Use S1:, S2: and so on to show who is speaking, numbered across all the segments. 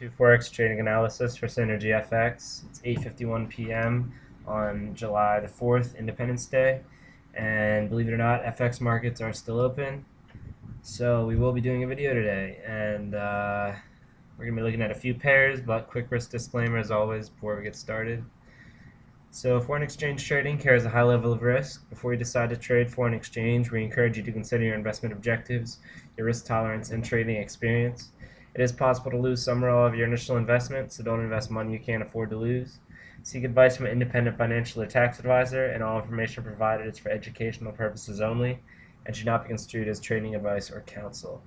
S1: to Forex trading analysis for Synergy FX. It's 8:51 p.m. on July the 4th, Independence Day, and believe it or not, FX markets are still open. So we will be doing a video today, and we're going to be looking at a few pairs, but quick risk disclaimer as always before we get started. So foreign exchange trading carries a high level of risk. Before you decide to trade foreign exchange, we encourage you to consider your investment objectives, your risk tolerance, and trading experience. It is possible to lose some or all of your initial investment, so don't invest money you can't afford to lose. Seek advice from an independent financial or tax advisor, and all information provided is for educational purposes only and should not be construed as trading advice or counsel.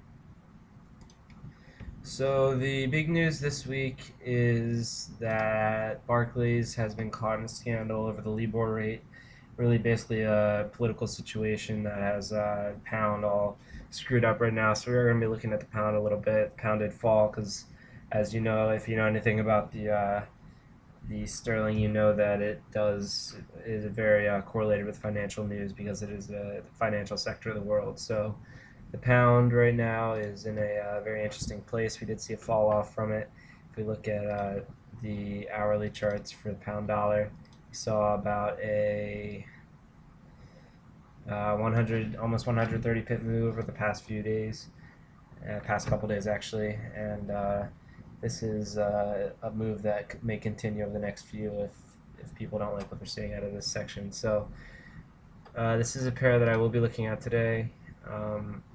S1: So the big news this week is that Barclays has been caught in a scandal over the LIBOR rate. Really, basically a political situation that has pound all screwed up right now. So we're going to be looking at the pound a little bit. Pound did fall because, as you know, if you know anything about the sterling, you know that is very correlated with financial news because it is the financial sector of the world. So the pound right now is in a very interesting place. We did see a fall off from it. If we look at the hourly charts for the pound dollar, we saw about a 100, almost 130 pip move over the past few days, past couple days actually, and this is a move that may continue over the next few if people don't like what they're seeing out of this section. So this is a pair that I will be looking at today.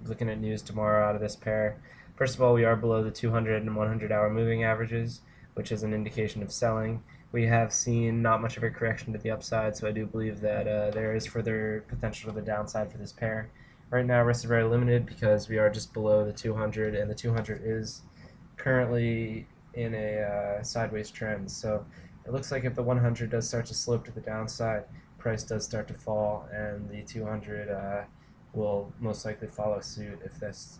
S1: Looking at news tomorrow out of this pair. First of all, we are below the 200 and 100 hour moving averages, which is an indication of selling. We have seen not much of a correction to the upside, so I do believe that there is further potential to the downside for this pair. Right now, risk is very limited because we are just below the 200, and the 200 is currently in a sideways trend. So it looks like if the 100 does start to slope to the downside, price does start to fall, and the 200 will most likely follow suit if this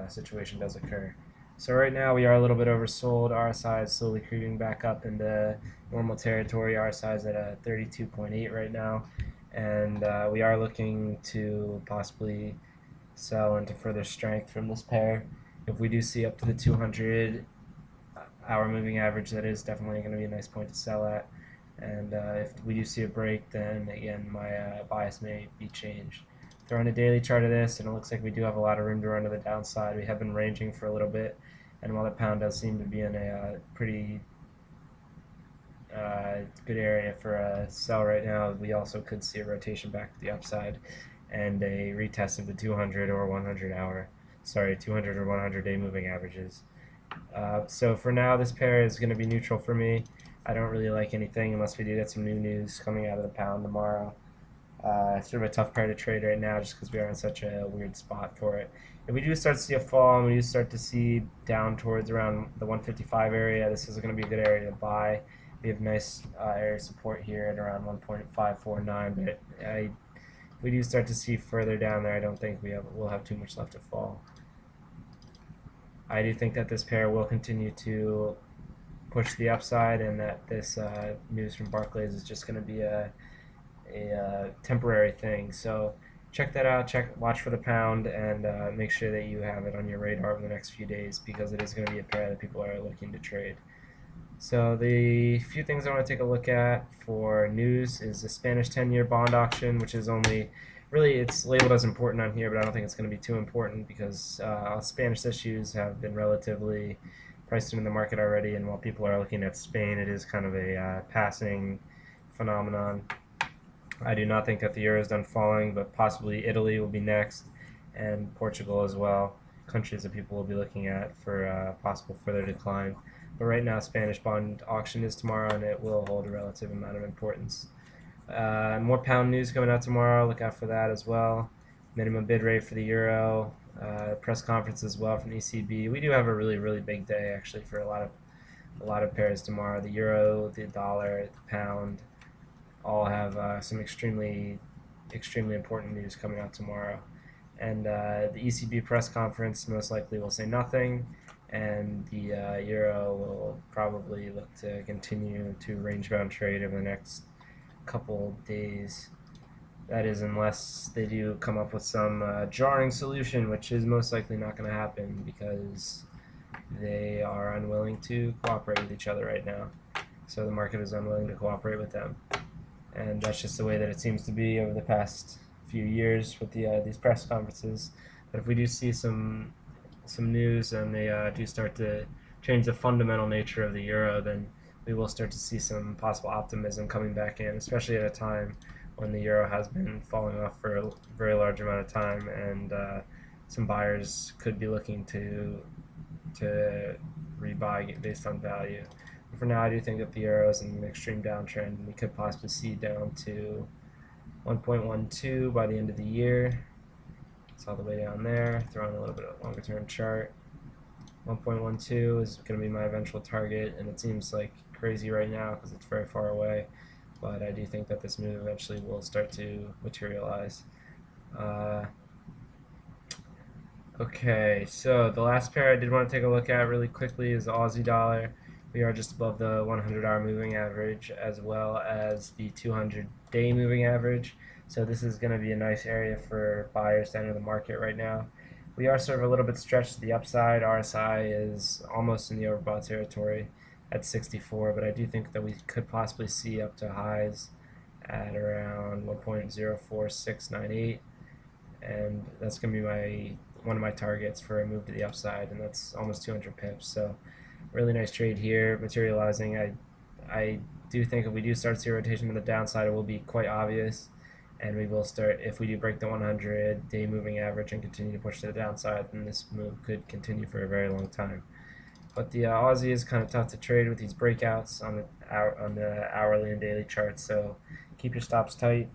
S1: situation does occur. So right now we are a little bit oversold. RSI is slowly creeping back up into normal territory. RSI is at a 32.8 right now, and we are looking to possibly sell into further strength from this pair. If we do see up to the 200 hour moving average, that is definitely going to be a nice point to sell at. And if we do see a break, then again my bias may be changed. Throw in a daily chart of this, and it looks like we do have a lot of room to run to the downside. We have been ranging for a little bit, and while the pound does seem to be in a pretty good area for a sell right now, we also could see a rotation back to the upside and a retest of the 200 or 100 hour, 200 or 100 day moving averages. So for now, this pair is going to be neutral for me. I don't really like anything unless we do get some new news coming out of the pound tomorrow. It's sort of a tough pair to trade right now just because we are in such a weird spot for it. If we do start to see a fall and we do start to see down towards around the 155 area, this is going to be a good area to buy. We have nice area of support here at around 1.549, but if we do start to see further down there, I don't think we'll have too much left to fall. I do think that this pair will continue to push the upside, and that this news from Barclays is just going to be a temporary thing. So check that out. Watch for the pound, and make sure that you have it on your radar over the next few days because it is going to be a pair that people are looking to trade. So the few things I want to take a look at for news is the Spanish 10-year bond auction, which is only really it's labeled as important on here, but I don't think it's going to be too important because Spanish issues have been relatively priced into the market already, and while people are looking at Spain, it is kind of a passing phenomenon. I do not think that the euro is done falling, but possibly Italy will be next, and Portugal as well, countries that people will be looking at for possible further decline. But right now, Spanish bond auction is tomorrow, and it will hold a relative amount of importance. More pound news coming out tomorrow. Look out for that as well. Minimum bid rate for the euro. Press conference as well from ECB. We do have a really big day actually for a lot of pairs tomorrow. The euro, the dollar, the pound, all have some extremely important news coming out tomorrow. And the ECB press conference most likely will say nothing, and the euro will probably look to continue to range-bound trade over the next couple days. That is, unless they do come up with some jarring solution, which is most likely not going to happen because they are unwilling to cooperate with each other right now. So the market is unwilling to cooperate with them, and that's just the way that it seems to be over the past few years with these press conferences. But if we do see some news and they do start to change the fundamental nature of the euro, then we will start to see some possible optimism coming back in, especially at a time when the euro has been falling off for a very large amount of time, and some buyers could be looking to rebuy based on value. But for now, I do think that the euro is in an extreme downtrend, and we could possibly see down to 1.12 by the end of the year. It's all the way down there. Throwing a little bit of longer term chart. 1.12 is going to be my eventual target, and it seems like crazy right now because it's very far away. But I do think that this move eventually will start to materialize. Okay, so the last pair I did want to take a look at really quickly is the Aussie dollar. We are just above the 100-hour moving average as well as the 200-day moving average. So this is going to be a nice area for buyers to enter the market right now. We are sort of a little bit stretched to the upside. RSI is almost in the overbought territory at 64, but I do think that we could possibly see up to highs at around 1.04698, and that's going to be one of my targets for a move to the upside, and that's almost 200 pips. So really nice trade here materializing. I do think if we do start to see rotation to the downside, it will be quite obvious, and we will start, if we do break the 100-day moving average and continue to push to the downside, then this move could continue for a very long time. But the Aussie is kind of tough to trade with these breakouts on the hourly and daily charts, so keep your stops tight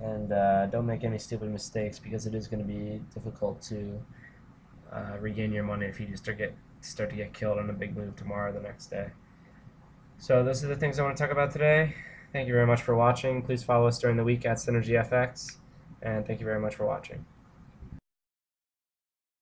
S1: and don't make any stupid mistakes, because it is going to be difficult to regain your money if you just start to get killed on a big move tomorrow or the next day. So those are the things I want to talk about today. Thank you very much for watching. Please follow us during the week at SynergyFX, and thank you very much for watching.